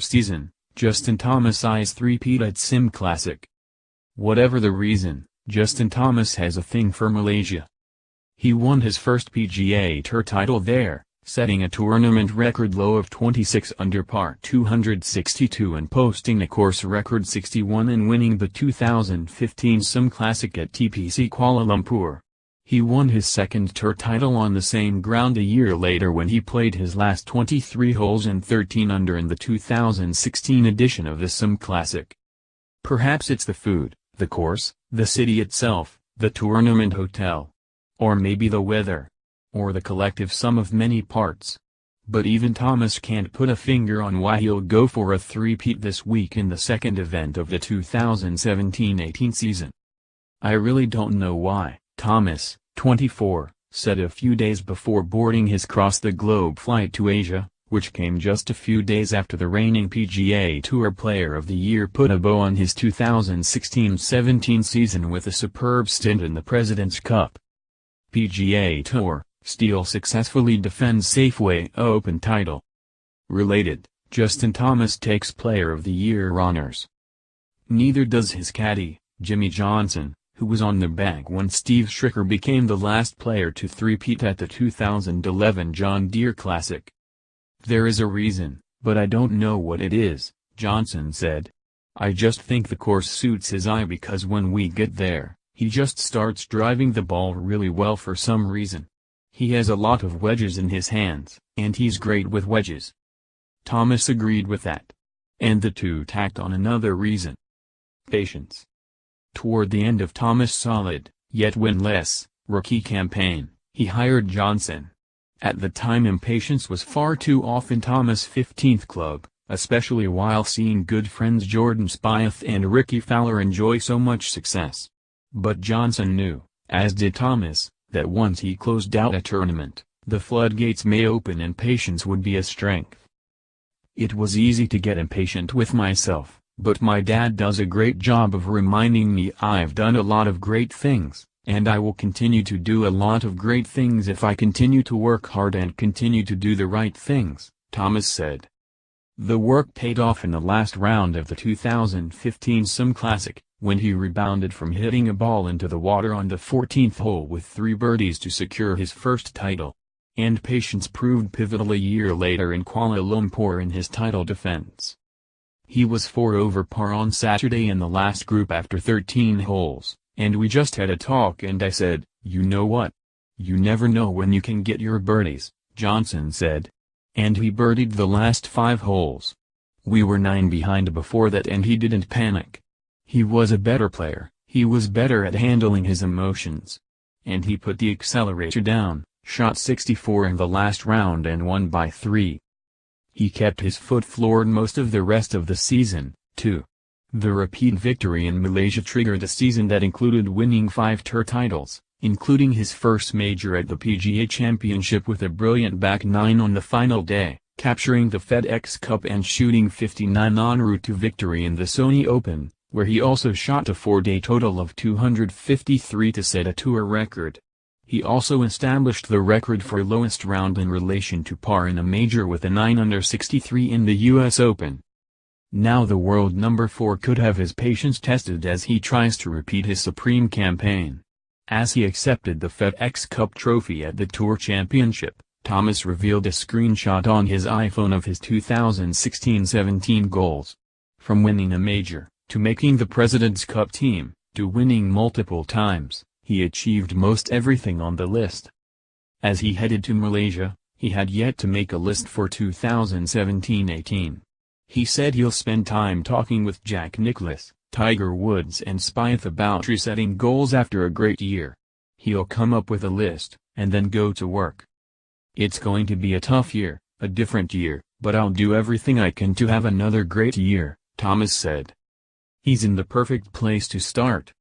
season, Justin Thomas eyes three-peat at CIMB Classic. Whatever the reason, Justin Thomas has a thing for Malaysia. He won his first PGA Tour title there, setting a tournament record low of 26 under par 262 and posting a course record 61 and winning the 2015 CIMB Classic at TPC Kuala Lumpur. He won his second tour title on the same ground a year later when he played his last 23 holes and 13 under in the 2016 edition of the CIMB Classic. Perhaps it's the food, the course, the city itself, the tournament hotel. Or maybe the weather. Or the collective sum of many parts. But even Thomas can't put a finger on why he'll go for a three-peat this week in the second event of the 2017-18 season. "I really don't know why," Thomas, 24, said a few days before boarding his cross-the-globe flight to Asia, which came just a few days after the reigning PGA Tour Player of the Year put a bow on his 2016-17 season with a superb stint in the President's Cup. PGA Tour, Steele successfully defends Safeway Open title. Related, Justin Thomas takes Player of the Year honors. Neither does his caddy, Jimmy Johnson, who was on the bank when Steve Stricker became the last player to three-peat at the 2011 John Deere Classic. "There is a reason, but I don't know what it is," Johnson said. "I just think the course suits his eye because when we get there, he just starts driving the ball really well for some reason. He has a lot of wedges in his hands, and he's great with wedges." Thomas agreed with that. And the two tacked on another reason. Patience. Toward the end of Thomas' solid, yet winless, rookie campaign, he hired Johnson. At the time impatience was far too often Thomas' 15th club, especially while seeing good friends Jordan Spieth and Ricky Fowler enjoy so much success. But Johnson knew, as did Thomas, that once he closed out a tournament, the floodgates may open and patience would be a strength. "It was easy to get impatient with myself, but my dad does a great job of reminding me I've done a lot of great things, and I will continue to do a lot of great things if I continue to work hard and continue to do the right things," Thomas said. The work paid off in the last round of the 2015 CIMB Classic, when he rebounded from hitting a ball into the water on the 14th hole with 3 birdies to secure his first title. And patience proved pivotal a year later in Kuala Lumpur in his title defense. He was 4 over par on Saturday in the last group after 13 holes, and we just had a talk and I said, "You know what? You never know when you can get your birdies," Johnson said. And he birdied the last 5 holes. "We were 9 behind before that and he didn't panic. He was a better player, he was better at handling his emotions. And he put the accelerator down, shot 64 in the last round and won by 3. He kept his foot floored most of the rest of the season, too." The repeat victory in Malaysia triggered a season that included winning 5 tour titles, including his first major at the PGA Championship with a brilliant back 9 on the final day, capturing the FedEx Cup and shooting 59 en route to victory in the Sony Open, where he also shot a 4-day total of 253 to set a tour record. He also established the record for lowest round in relation to par in a major with a 9 under 63 in the US Open. Now the world number 4 could have his patience tested as he tries to repeat his supreme campaign. As he accepted the FedEx Cup trophy at the Tour Championship, Thomas revealed a screenshot on his iPhone of his 2016-17 goals. From winning a major, to making the President's Cup team, to winning multiple times, he achieved most everything on the list. As he headed to Malaysia, he had yet to make a list for 2017-18. He said he'll spend time talking with Jack Nicklaus, Tiger Woods and Spieth about resetting goals after a great year. He'll come up with a list, and then go to work. "It's going to be a tough year, a different year, but I'll do everything I can to have another great year," Thomas said. He's in the perfect place to start.